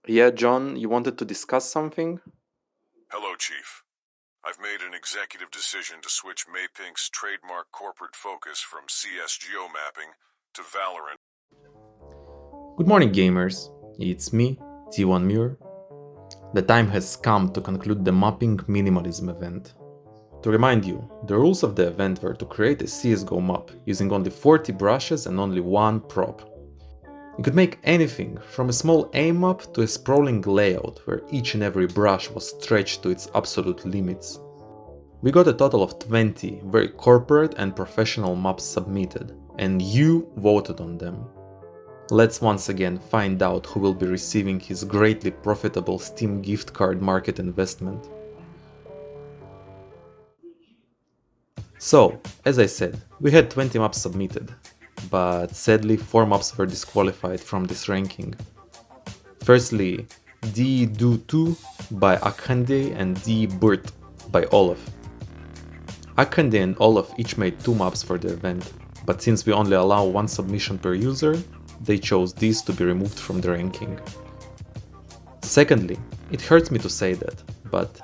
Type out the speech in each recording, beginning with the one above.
Yeah, John, you wanted to discuss something? Hello, Chief. I've made an executive decision to switch MapInk's trademark corporate focus from csgo mapping to Valorant. Good morning, gamers. It's me, T1 Muir. The time has come to conclude the MapINK Minimalism event. To remind you, the rules of the event were to create a CSGO map using only 40 brushes and only one prop. You could make anything, from a small aim map to a sprawling layout where each and every brush was stretched to its absolute limits. We got a total of 20 very corporate and professional maps submitted, and you voted on them. Let's once again find out who will be receiving his greatly profitable Steam gift card market investment. So, as I said, we had 20 maps submitted, but sadly 4 maps were disqualified from this ranking. Firstly, D Do 2 by Akhande and D Burt by Olaf. Akhande and Olaf each made 2 maps for the event, but since we only allow 1 submission per user, they chose these to be removed from the ranking. Secondly, it hurts me to say that, but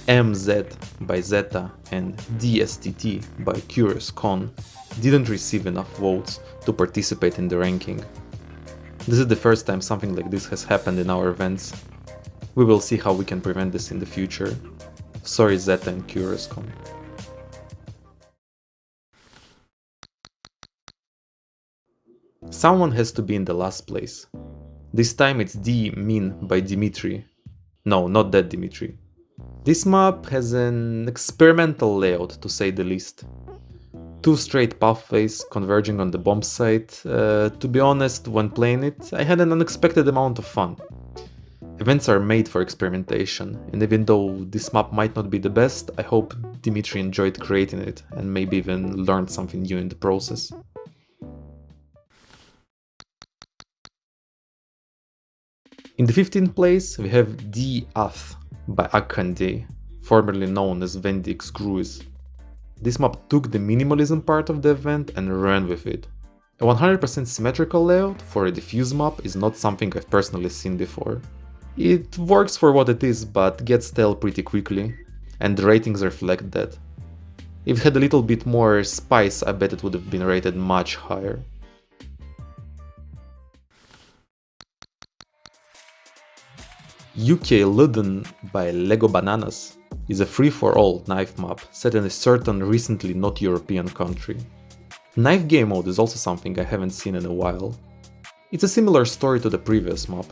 MZ by Zeta and DSTT by Curious Con didn't receive enough votes to participate in the ranking. This is the first time something like this has happened in our events. We will see how we can prevent this in the future. Sorry Zeta and Curious Con. Someone has to be in the last place. This time it's D Min by Dimitri. No, not that Dimitri. This map has an experimental layout, to say the least. 2 straight pathways converging on the bomb site. To be honest, when playing it, I had an unexpected amount of fun. Events are made for experimentation, and even though this map might not be the best, I hope Dimitri enjoyed creating it and maybe even learned something new in the process. In the 15th place, we have D Ath by Akhande, formerly known as Vendix Gruis. This map took the minimalism part of the event and ran with it. A 100% symmetrical layout for a diffuse map is not something I've personally seen before. It works for what it is, but gets stale pretty quickly, and the ratings reflect that. If it had a little bit more spice, I bet it would have been rated much higher. UK Ludden by Lego Bananas is a free-for-all knife map set in a certain recently not European country. Knife game mode is also something I haven't seen in a while. It's a similar story to the previous map.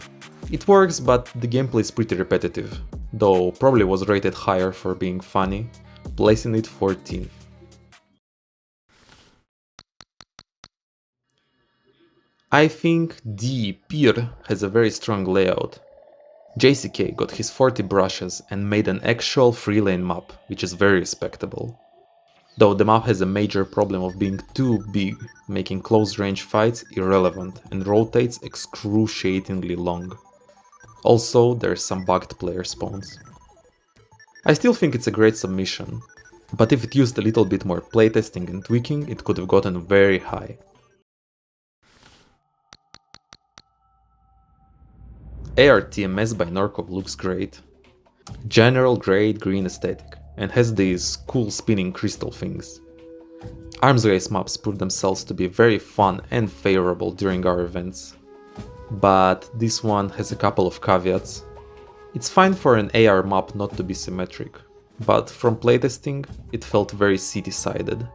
It works, but the gameplay is pretty repetitive, though probably was rated higher for being funny, placing it 14th. I think D Pier has a very strong layout. JCK got his 40 brushes and made an actual 3-lane map, which is very respectable. Though the map has a major problem of being too big, making close-range fights irrelevant and rotates excruciatingly long. Also, there's some bugged player spawns. I still think it's a great submission, but if it used a little bit more playtesting and tweaking, it could have gotten very high. ARTMS by Norkov looks great. General grade green aesthetic, and has these cool spinning crystal things. Arms race maps prove themselves to be very fun and favorable during our events. But this one has a couple of caveats. It's fine for an AR map not to be symmetric, but from playtesting it felt very city-sided.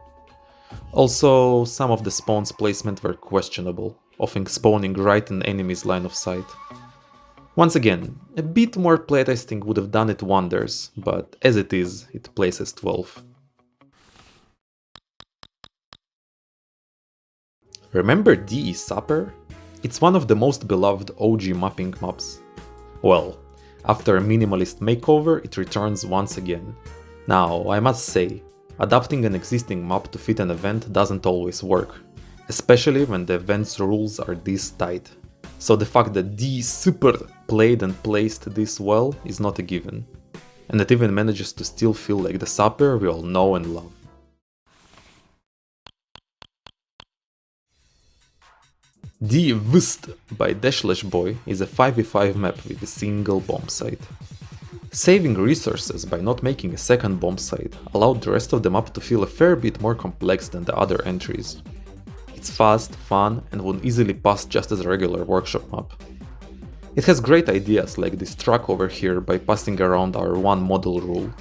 Also, some of the spawns placement were questionable, often spawning right in enemy's line of sight. Once again, a bit more playtesting would have done it wonders, but as it is, it places 12. Remember DE Sapper? It's one of the most beloved OG mapping maps. Well, after a minimalist makeover, it returns once again. Now, I must say, adapting an existing map to fit an event doesn't always work, especially when the event's rules are this tight. So the fact that D Super played and placed this well is not a given, and it even manages to still feel like the Sapper we all know and love. The Vst by Dashlashboy is a 5v5 map with a single bomb site. Saving resources by not making a second bomb site allowed the rest of the map to feel a fair bit more complex than the other entries. It's fast, fun, and would easily pass just as a regular workshop map. It has great ideas like this truck over here by passing around our one model rule.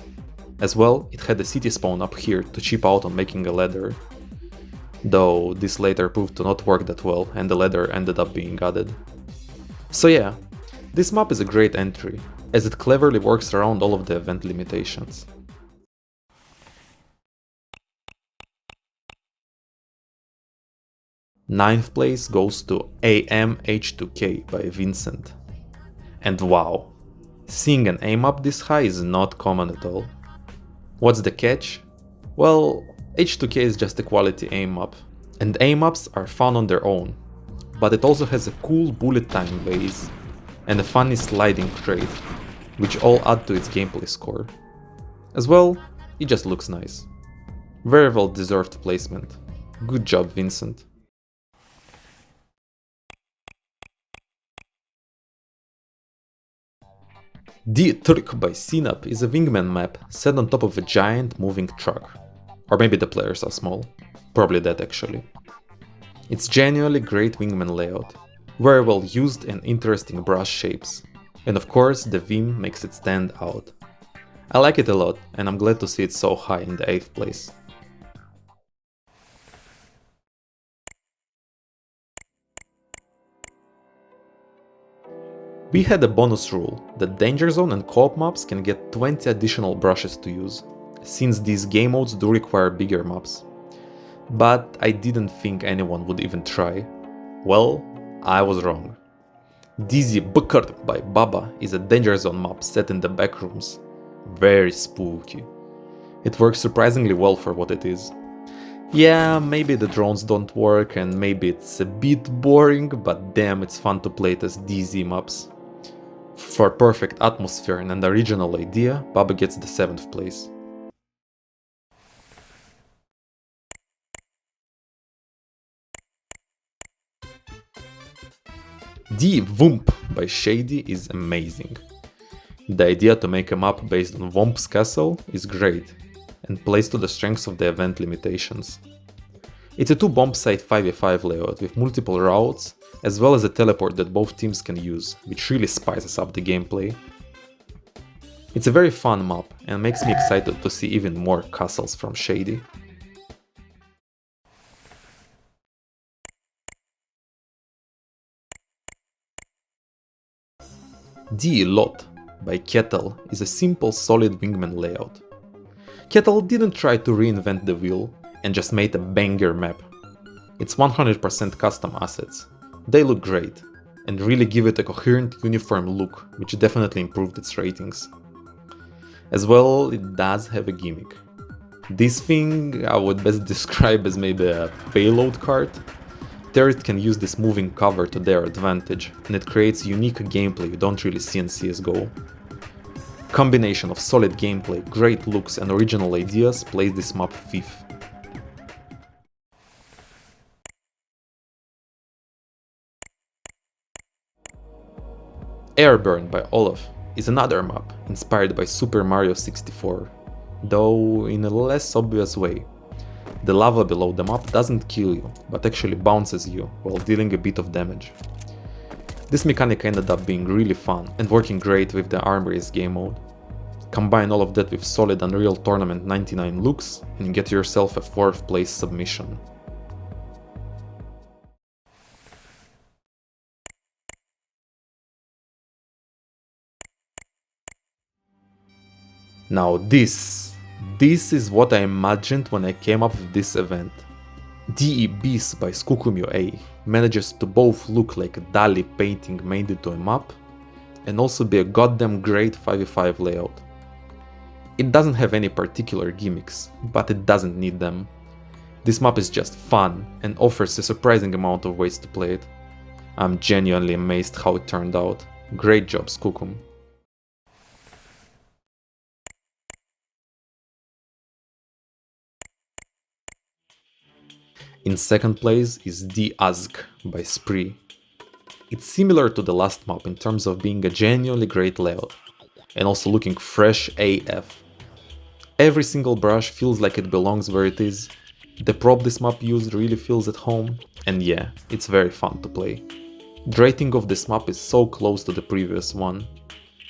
As well, it had a city spawn up here to cheap out on making a ladder. Though this later proved to not work that well and the ladder ended up being added. So yeah, this map is a great entry, as it cleverly works around all of the event limitations. Ninth place goes to AMH2K by Vincent. And wow, seeing an A map this high is not common at all. What's the catch? Well, H2K is just a quality A map, and A maps are fun on their own, but it also has a cool bullet time base and a funny sliding trait, which all add to its gameplay score. As well, it just looks nice. Very well deserved placement. Good job, Vincent. The Turk by Sinap is a wingman map set on top of a giant moving truck. Or maybe the players are small. Probably that actually. It's genuinely great wingman layout, very well used and interesting brush shapes. And of course the Vim makes it stand out. I like it a lot and I'm glad to see it so high in the 8th place. We had a bonus rule that Danger Zone and co-op maps can get 20 additional brushes to use, since these game modes do require bigger maps. But I didn't think anyone would even try. Well, I was wrong. Dizzy Bukkard by Baba is a Danger Zone map set in the backrooms. Very spooky. It works surprisingly well for what it is. Yeah, maybe the drones don't work and maybe it's a bit boring, but damn, it's fun to play it as DZ maps. For perfect atmosphere and an original idea, Baba gets the 7th place. The Wump by Shady is amazing. The idea to make a map based on Wump's castle is great, and plays to the strengths of the event limitations. It's a 2-bomb site 5v5 layout with multiple routes, as well as a teleport that both teams can use, which really spices up the gameplay. It's a very fun map and makes me excited to see even more castles from Shady. The Lot by Kettle is a simple solid wingman layout. Kettle didn't try to reinvent the wheel and just made a banger map. It's 100% custom assets. They look great and really give it a coherent uniform look, which definitely improved its ratings. As well, it does have a gimmick. This thing I would best describe as maybe a payload cart. Turret can use this moving cover to their advantage, and it creates unique gameplay you don't really see in CSGO. Combination of solid gameplay, great looks and original ideas plays this map 5th. Airburn by Olaf is another map inspired by Super Mario 64, though in a less obvious way. The lava below the map doesn't kill you, but actually bounces you while dealing a bit of damage. This mechanic ended up being really fun and working great with the arm race game mode. Combine all of that with solid Unreal Tournament 99 looks and you get yourself a 4th place submission. Now this is what I imagined when I came up with this event. DE Beast by Skukumyo A manages to both look like a Dali painting made into a map and also be a goddamn great 5v5 layout. It doesn't have any particular gimmicks, but it doesn't need them. This map is just fun and offers a surprising amount of ways to play it. I'm genuinely amazed how it turned out. Great job, Skukum. In second place is The Azg by Spree. It's similar to the last map in terms of being a genuinely great layout, and also looking fresh AF. Every single brush feels like it belongs where it is, the prop this map used really feels at home, and yeah, it's very fun to play. The rating of this map is so close to the previous one,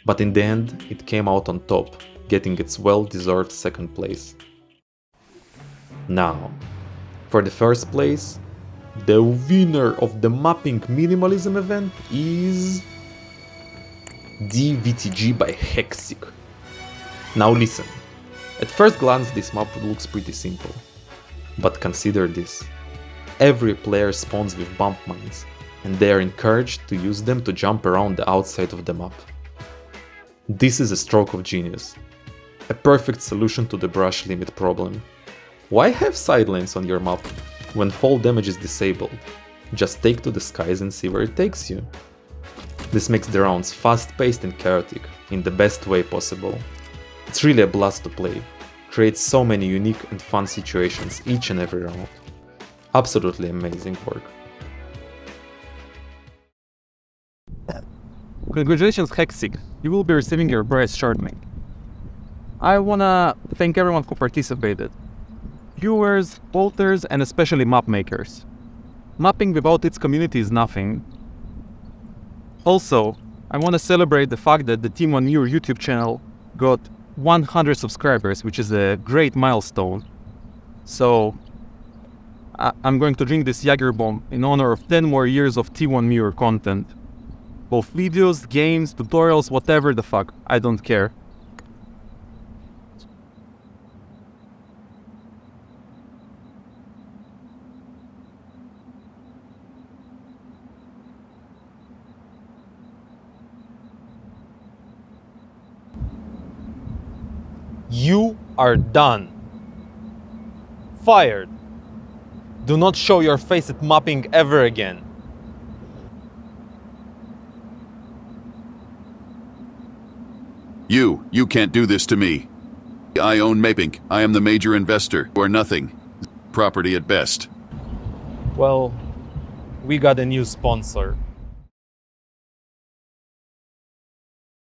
but in the end it came out on top, getting its well-deserved second place. Now, for the first place, the winner of the MapINK Minimalism event is DVTG by Hexic. Now listen, at first glance this map looks pretty simple, but consider this. Every player spawns with bump mines, and they are encouraged to use them to jump around the outside of the map. This is a stroke of genius, a perfect solution to the brush limit problem. Why have side lanes on your map when fall damage is disabled? Just take to the skies and see where it takes you. This makes the rounds fast-paced and chaotic, in the best way possible. It's really a blast to play, creates so many unique and fun situations each and every round. Absolutely amazing work. Congratulations, Hexic. You will be receiving your prize shortly. I wanna thank everyone who participated. Viewers, voters, and especially map makers. Mapping without its community is nothing. Also, I wanna celebrate the fact that the Team 1 Muir YouTube channel got 100 subscribers, which is a great milestone. So, I'm going to drink this Jagerbomb in honor of 10 more years of T1 Muir content. Both videos, games, tutorials, whatever the fuck, I don't care. You are done. Fired. Do not show your face at MapINK ever again. You can't do this to me. I own MapINK. I am the major investor. You are nothing. Property at best. Well, we got a new sponsor.